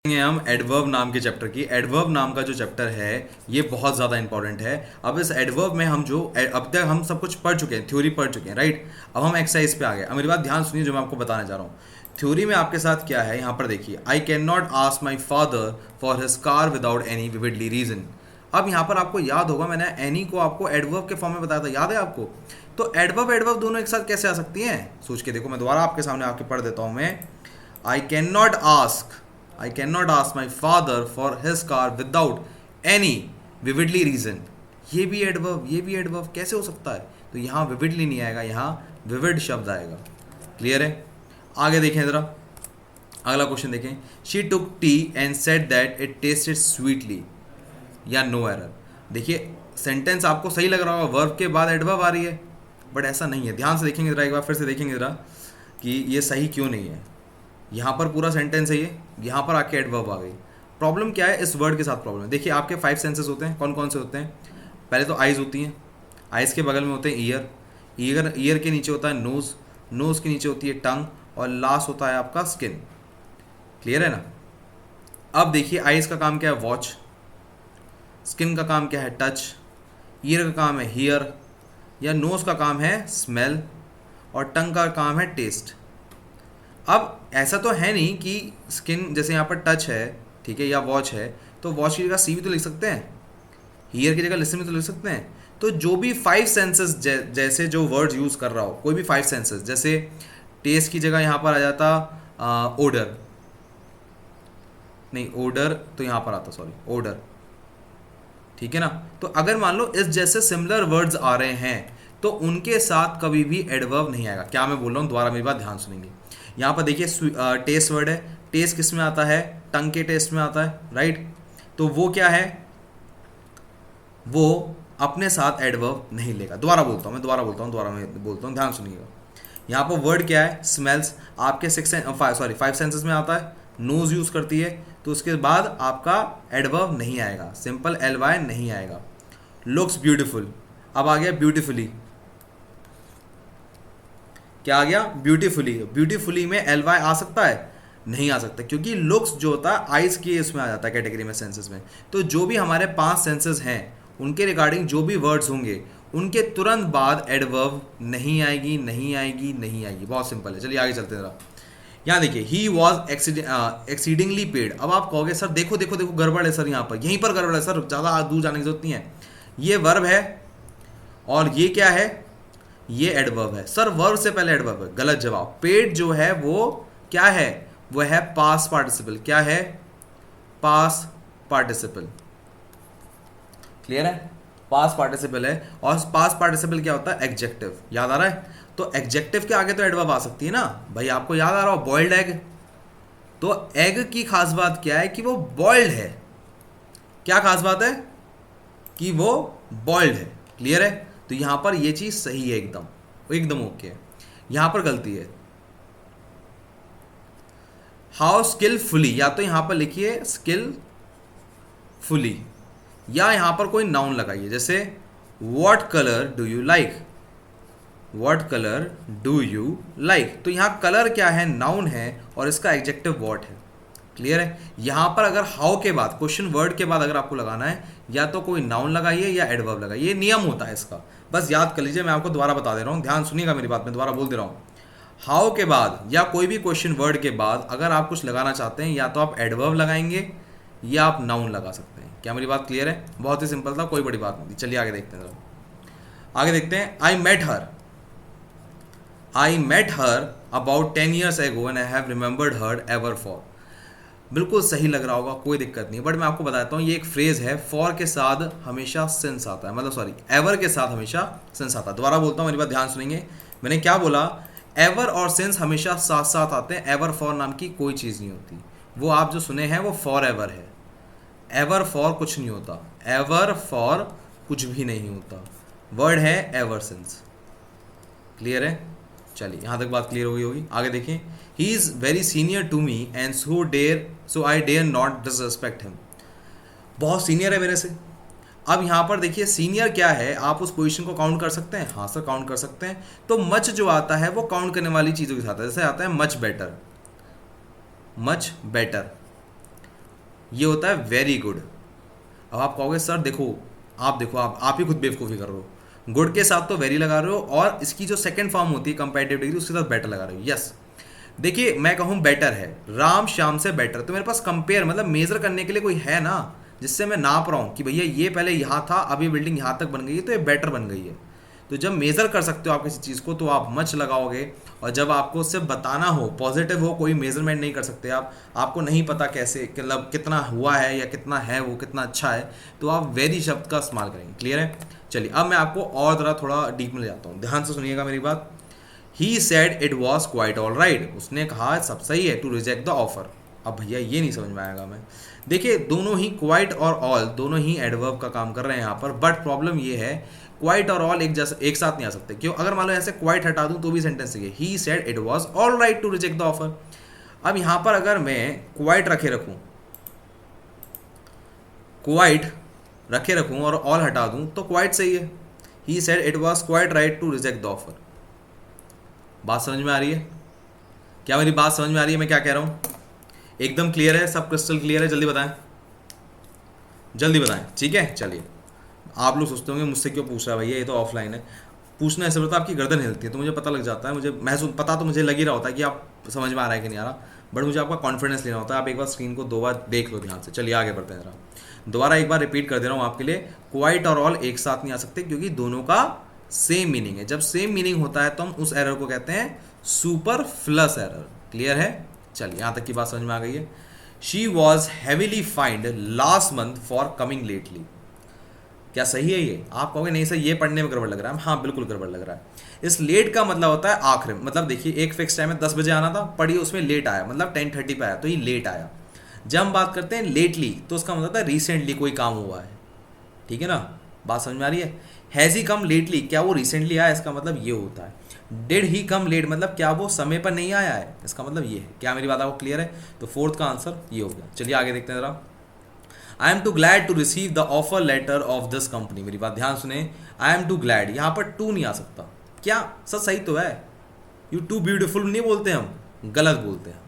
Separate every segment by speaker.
Speaker 1: हम एडवर्ब नाम के चैप्टर की। एडवर्ब नाम का जो चैप्टर है ये बहुत ज़्यादा इंपॉर्टेंट है। अब इस एडवर्ब में हम जो अब तक हम सब कुछ पढ़ चुके हैं, थ्योरी पढ़ चुके हैं, राइट। अब हम एक्सरसाइज पे आ गए। अब मेरी बात ध्यान सुनिए जो मैं आपको बताना चाह रहा हूँ। थ्योरी में आपके साथ क्या है, यहाँ पर देखिए, I can not ask my father for his car without any vividly reason. अब यहाँ पर आपको याद होगा मैंने एनी को आपको एडवर्ब के फॉर्म में बताया था, याद है आपको। तो एडवर्ब एडवर्ब दोनों एक साथ कैसे आ सकती हैं, सोच के देखो। मैं दोबारा आपके सामने आके पढ़ देता हूँ। मैं I can not ask my father for his car without any vividly reason. ये भी एडवर्ब, ये भी एडवर्ब, कैसे हो सकता है। तो यहाँ विविडली नहीं आएगा, यहाँ विविड शब्द आएगा। क्लियर है। आगे देखें जरा, अगला क्वेश्चन देखें। She took T and said that it tested sweetly, या नो एरर। देखिए सेंटेंस आपको सही लग रहा होगा, वर्ब के बाद एडवर्ब आ रही है, बट ऐसा नहीं है। ध्यान से देखेंगे जरा, एक बार फिर से देखेंगे जरा कि ये सही क्यों नहीं है। यहाँ पर पूरा सेंटेंस है ये, यहाँ पर आके एडवर्ब आ गई। प्रॉब्लम क्या है, इस वर्ड के साथ प्रॉब्लम है। देखिए आपके 5 सेंसेस होते हैं, कौन कौन से होते हैं। पहले तो आइज़ होती हैं, आइज़ के बगल में होते हैं ईयर, ईयर के नीचे होता है नोज़, नोज़ के नीचे होती है टंग, और लास्ट होता है आपका स्किन। क्लियर है ना। अब देखिए आइज़ का काम क्या है, वॉच। स्किन का काम क्या है, टच। ईयर का काम है हियर, या नोज़ का काम है स्मेल, और टंग का काम है टेस्ट। अब ऐसा तो है नहीं कि स्किन जैसे यहाँ पर टच है, ठीक है, या वॉच है, तो वॉच की जगह सी भी तो लिख सकते हैं, हियर की जगह लिसन भी तो लिख सकते हैं। तो जो भी 5 सेंसेस जैसे जो वर्ड्स यूज़ कर रहा हो, कोई भी 5 सेंसेस, जैसे टेस्ट की जगह यहाँ पर आ जाता ओडर, नहीं ओडर तो यहाँ पर आता, सॉरी ओडर, ठीक है ना। तो अगर मान लो इस जैसे सिमिलर वर्ड्स आ रहे हैं तो उनके साथ कभी भी एडवर्ब नहीं आएगा। क्या मैं बोल रहा हूँ, दोबारा मेरी बात ध्यान सुनेंगे। यहाँ पर देखिए टेस्ट वर्ड है, टेस्ट किस में आता है, टंग के टेस्ट में आता है, राइट। तो वो क्या है, वो अपने साथ एडवर्ब नहीं लेगा। दोबारा बोलता हूँ मैं बोलता हूँ, ध्यान सुनिएगा। यहाँ पर वर्ड क्या है, स्मेल्स, आपके 5 सेंसेस में आता है, नोज यूज़ करती है, तो उसके बाद आपका एडवर्ब नहीं आएगा, सिंपल ly नहीं आएगा। लुक्स ब्यूटीफुल, अब आ गया ब्यूटीफुली। क्या आ गया, ब्यूटीफुली। ब्यूटीफुली में ly आ सकता है, नहीं आ सकता, क्योंकि लुक्स जो होता है आइज के इसमें आ जाता है कैटेगरी में, सेंसेस में। तो जो भी हमारे 5 सेंसेस हैं उनके रिगार्डिंग जो भी वर्ड्स होंगे उनके तुरंत बाद एडवर्ब नहीं आएगी, नहीं आएगी, नहीं आएगी। बहुत सिंपल है। चलिए आगे चलते हैं जरा। यहाँ देखिए, ही वॉज एक्सीडिंगली पेड। अब आप कहोगे सर देखो देखो देखो गड़बड़ है सर, यहाँ पर यहीं पर गड़बड़ है सर, ज़्यादा दूर जाने की जरूरत नहीं है। ये वर्ब है और ये क्या है, ये एडवर्ब है। सर वर्ब से पहले एडवर्ब है, गलत जवाब। पेड जो है वो क्या है, वो है पास पार्टिसिपल। क्या है, पास पार्टिसिपल। क्लियर है, पास पार्टिसिपल है। और पास पार्टिसिपल क्या होता है, एडजेक्टिव। याद आ रहा है। तो एडजेक्टिव के आगे तो एडवर्ब आ सकती है ना भाई, आपको याद आ रहा हो बॉइल्ड एग। तो एग की खास बात क्या है कि वो बॉइल्ड है। क्या खास बात है, कि वो बॉइल्ड है। क्लियर है। तो यहां पर ये चीज सही है, एकदम एकदम ओके है। यहां पर गलती है, हाउ स्किलफुली, या तो यहां पर लिखिए स्किलफुली, या यहां पर कोई नाउन लगाइए, जैसे what colour do you like, what colour do you like. तो यहां कलर क्या है, नाउन है, और इसका एडजेक्टिव व्हाट है। क्लियर है। यहां पर अगर हाउ के बाद, क्वेश्चन वर्ड के बाद अगर आपको लगाना है, या तो कोई नाउन लगाइए या एडवर्ब लगाइए। ये नियम होता है इसका, बस याद कर लीजिए। मैं आपको दोबारा बता दे रहा हूं, ध्यान सुनिएगा मेरी बात, मैं दोबारा बोल दे रहा हूं। हाउ के बाद या कोई भी क्वेश्चन वर्ड के बाद अगर आप कुछ लगाना चाहते हैं, या तो आप एडवर्ब लगाएंगे या आप नाउन लगा सकते हैं। क्या मेरी बात क्लियर है, बहुत ही सिंपल था, कोई बड़ी बात नहीं थी। चलिए आगे देखते हैं जरा। आगे देखते हैं। I met her about 10 years ago and I have remembered her ever for। बिल्कुल सही लग रहा होगा, कोई दिक्कत नहीं, बट मैं आपको बताता हूँ ये एक फ्रेज है, फॉर के साथ हमेशा सिंस आता है, मतलब सॉरी एवर के साथ हमेशा सिंस आता है। दोबारा बोलता हूँ, मेरी बात ध्यान सुनेंगे। मैंने क्या बोला, एवर और सिंस हमेशा साथ साथ आते हैं। एवर फॉर नाम की कोई चीज़ नहीं होती, वो आप जो सुने हैं वो फॉर एवर है। एवर फॉर कुछ नहीं होता, एवर फॉर कुछ भी नहीं होता, वर्ड है एवर सिंस। क्लियर है। चलिए यहाँ तक बात क्लियर हो गई होगी। आगे देखें। He is very senior to me and so I dare not disrespect him. बहुत सीनियर है मेरे से। अब यहाँ पर देखिए सीनियर क्या है, आप उस पोजीशन को काउंट कर सकते हैं। हाँ सर काउंट कर सकते हैं। तो मच जो आता है वो काउंट करने वाली चीज़ों के साथ है, जैसे आता है मच बेटर, मच बेटर। ये होता है वेरी गुड। अब आप कहोगे सर देखो, आप ही खुद बेवकूफ़ी कर रहे हो, गुड के साथ तो वेरी लगा रहे हो और इसकी जो सेकंड फॉर्म होती है कंपैरेटिव डिग्री उसके साथ बेटर लगा रहे हो। यस, देखिए मैं कहूँ बेटर है, राम श्याम से बेटर, तो मेरे पास कंपेयर मतलब मेजर करने के लिए कोई है ना, जिससे मैं नाप रहा हूँ कि भैया ये पहले यहाँ था, अब ये बिल्डिंग यहाँ तक बन गई है तो ये बेटर बन गई है। तो जब मेज़र कर सकते हो आप किसी चीज़ को तो आप मच लगाओगे, और जब आपको उससे बताना हो, पॉजिटिव हो, कोई मेजरमेंट नहीं कर सकते आप, आपको नहीं पता कैसे मतलब कितना हुआ है या कितना है वो कितना अच्छा है, तो आप वेरी शब्द का इस्तेमाल करेंगे। क्लियर है? चलिए अब मैं आपको और ज़रा थोड़ा डीप में ले जाता हूँ, ध्यान से सुनिएगा मेरी बात। ही said it was quite all right, उसने कहा सब सही है टू रिजेक्ट द ऑफर। अब भैया ये नहीं समझ में आएगा मैं, देखिए दोनों ही क्वाइट और ऑल दोनों ही एडवर्ब का काम कर रहे हैं यहाँ पर, बट प्रॉब्लम ये है क्वाइट और ऑल एक साथ नहीं आ सकते। क्यों? अगर मान लो ऐसे क्वाइट हटा दूं तो भी सेंटेंस है, he said it was all right to reject the offer. अब यहां पर अगर मैं क्वाइट रखे रखूं और ऑल हटा दूं तो क्वाइट सही है, he said it was quite right to reject the offer. बात समझ में आ रही है? क्या मेरी बात समझ में आ रही है मैं क्या कह रहा हूं? एकदम क्लियर है? सब क्रिस्टल क्लियर है? जल्दी बताएं, जल्दी बताएं। ठीक है, चलिए। आप लोग सोचते होंगे मुझसे क्यों पूछ रहा है भैया, ये तो ऑफलाइन है। पूछना ऐसे होता है आपकी गर्दन हिलती है तो मुझे पता लग जाता है, मुझे महसूस पता तो मुझे लग ही रहा होता है कि आप समझ में आ रहा है कि नहीं आ रहा, बट मुझे आपका कॉन्फिडेंस लेना होता है। आप एक बार स्क्रीन को 2 बार देख लो ध्यान से। चलिए आगे बढ़ते हैं जरा, दोबारा एक बार रिपीट कर दे रहा हूँ आपके लिए, क्वाइट और ऑल एक साथ नहीं आ सकते क्योंकि दोनों का सेम मीनिंग है। जब सेम मीनिंग होता है तो हम उस एरर को कहते हैं सुपरफ्लस एरर। क्लियर है? चलिए यहाँ तक की बात समझ में आ गई है। She was heavily find last month for coming lately. क्या सही है ये? आप कहोगे नहीं सर ये पढ़ने में गड़बड़ लग रहा है। हाँ बिल्कुल गड़बड़ लग रहा है। इस लेट का मतलब होता है आखिर में, मतलब देखिए एक फिक्स टाइम है 10 बजे आना था, पढ़िए उसमें लेट आया मतलब 10:30 पे आया तो ये लेट आया। जब हम बात करते हैं लेटली तो उसका मतलब है रिसेंटली कोई काम हुआ है। ठीक है ना? बात समझ में आ रही है? हैज़ ही कम लेटली, क्या वो रिसेंटली आया, इसका मतलब ये होता है। डिड ही कम लेट मतलब क्या वो समय पर नहीं आया है, इसका मतलब ये है। क्या मेरी बात आपको क्लियर है? तो फोर्थ का आंसर ये हो गया। चलिए आगे देखते हैं जरा। I am too glad to receive the offer letter of this company. मेरी बात ध्यान सुने, आई एम टू ग्लैड, यहाँ पर टू नहीं आ सकता। क्या सर सही तो है, यू टू ब्यूटिफुल नहीं बोलते हम, गलत बोलते हैं।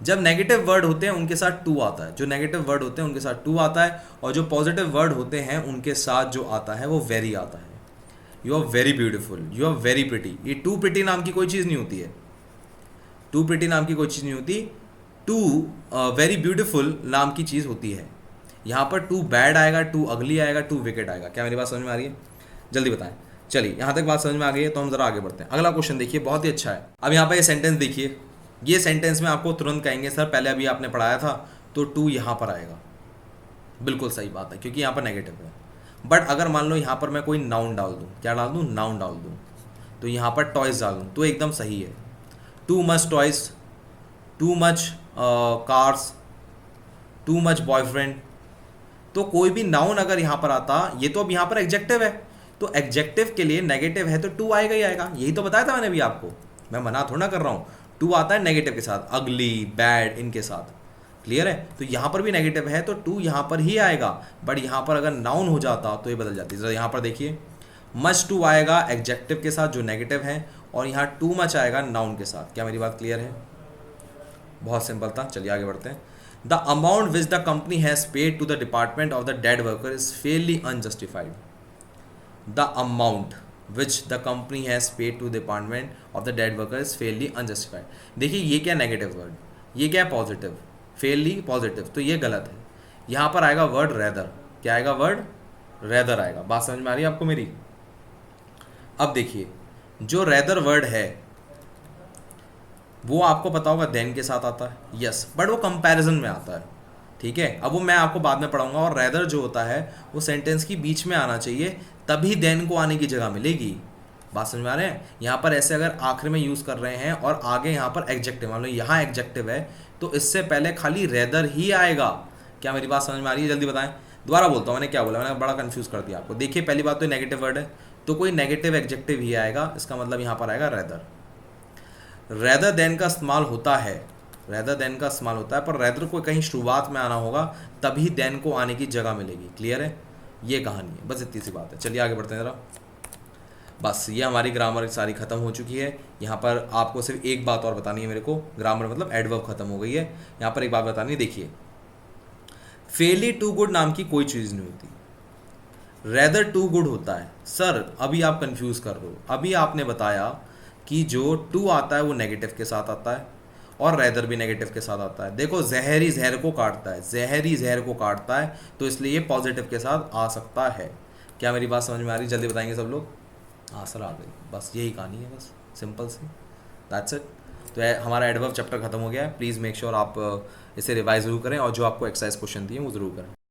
Speaker 1: जब नेगेटिव वर्ड होते हैं उनके साथ टू आता है, जो नेगेटिव वर्ड होते हैं उनके साथ टू आता है, और जो पॉजिटिव वर्ड होते हैं उनके साथ जो आता है वो वेरी आता है। You are very beautiful, you are very pretty. ये टू प्रिटी नाम की कोई चीज़ नहीं होती है, टू प्रिटी नाम की कोई चीज़ नहीं होती, टू वेरी ब्यूटिफुल नाम की चीज़ होती है। यहाँ पर टू बैड आएगा, टू अगली आएगा, टू विकेट आएगा। क्या मेरी बात समझ में आ रही है? जल्दी बताएं। चलिए यहाँ तक बात समझ में आ गई है तो हम जरा आगे बढ़ते हैं। अगला क्वेश्चन देखिए, बहुत ही अच्छा है। अब यहाँ पर ये सेंटेंस देखिए, ये सेंटेंस में आपको तुरंत कहेंगे सर पहले अभी आपने पढ़ाया था तो टू यहाँ पर आएगा। बिल्कुल सही बात है क्योंकि यहाँ पर नेगेटिव है। बट अगर मान लो यहाँ पर मैं कोई नाउन डाल दूँ, क्या डाल दूँ? नाउन डाल दूँ, तो यहाँ पर टॉयज डाल दूँ तो एकदम सही है। Too much toys, too much cars, too much boyfriend. तो कोई भी नाउन अगर यहाँ पर आता, ये तो अब यहाँ पर एग्जेक्टिव है तो एग्जेक्टिव के लिए नेगेटिव है तो टू आएगा ही आएगा। यही तो बताया था मैंने भी आपको, मैं मना थोड़ा कर रहा हूँ। टू आता है नेगेटिव के साथ, अगली बैड इनके साथ। क्लियर है? तो यहाँ पर भी नेगेटिव है तो टू यहाँ पर ही आएगा। बट यहाँ पर अगर नाउन हो जाता तो ये बदल जाती। जरा यहाँ पर देखिए, मच टू आएगा एग्जेक्टिव के साथ जो नेगेटिव है, और यहाँ टू मच आएगा नाउन के साथ। क्या मेरी बात क्लियर है? बहुत सिंपल था। चलिए आगे बढ़ते हैं। The amount which the company has paid to the department of the dead worker is fairly unjustified. The amount which the company has paid to department of the dead worker is fairly unjustified. देखिए ये क्या negative word, ये क्या positive, Fairlie positive, तो ये गलत है। यहाँ पर आएगा वर्ड रेदर। क्या आएगा? वर्ड रेदर आएगा। बात समझ में आ रही है आपको मेरी? अब देखिए जो रेदर वर्ड है वो आपको पता होगा देन के साथ आता है, यस, बट वो कंपैरिजन में आता है। ठीक है, अब वो मैं आपको बाद में पढ़ाऊंगा। और रेदर जो होता है वो सेंटेंस की बीच में आना चाहिए, तभी देन को आने की जगह मिलेगी। बात समझ में आ रहे हैं? यहाँ पर ऐसे अगर आखिर में यूज़ कर रहे हैं और आगे यहाँ पर एग्जेक्टिव, मान लो यहाँ एग्जेक्टिव है तो इससे पहले खाली रेदर ही आएगा। क्या मेरी बात समझ में आ रही है? जल्दी बताएं। दोबारा बोलता हूँ, मैंने क्या बोला, मैंने बड़ा कंफ्यूज कर दिया आपको। देखिए पहली बात तो नेगेटिव वर्ड है तो कोई नेगेटिव एग्जेक्टिव ही आएगा, इसका मतलब यहाँ पर आएगा रेदर। रेदर देन का इस्तेमाल होता है, रेदर देन का इस्तेमाल होता है, पर रेदर को कहीं शुरुआत में आना होगा तभी देन को आने की जगह मिलेगी। क्लियर है? ये कहानी है, बस इतनी सी बात है। चलिए आगे बढ़ते हैं जरा। बस ये हमारी ग्रामर सारी ख़त्म हो चुकी है। यहाँ पर आपको सिर्फ एक बात और बतानी है मेरे को, ग्रामर मतलब एडवर्ब ख़त्म हो गई है। यहाँ पर एक बात बतानी है, देखिए फेली टू गुड नाम की कोई चीज़ नहीं होती, रेदर टू गुड होता है। सर अभी आप कंफ्यूज कर रहे हो, अभी आपने बताया कि जो टू आता है वो नेगेटिव के साथ आता है और रेदर भी नेगेटिव के साथ आता है। देखो जहर ही जहर को काटता है, जहर ही जहर को काटता है, तो इसलिए ये पॉजिटिव के साथ आ सकता है। क्या मेरी बात समझ में आ रही? जल्दी बताएंगे सब लोग। हाँ सर आ गई, बस यही कहानी है, बस सिंपल सी, दैट्स इट। तो हमारा एडवर्ब चैप्टर खत्म हो गया है। प्लीज़ मेक श्योर आप इसे रिवाइज जरूर करें और जो आपको एक्सरसाइज क्वेश्चन दिए वो ज़रूर करें।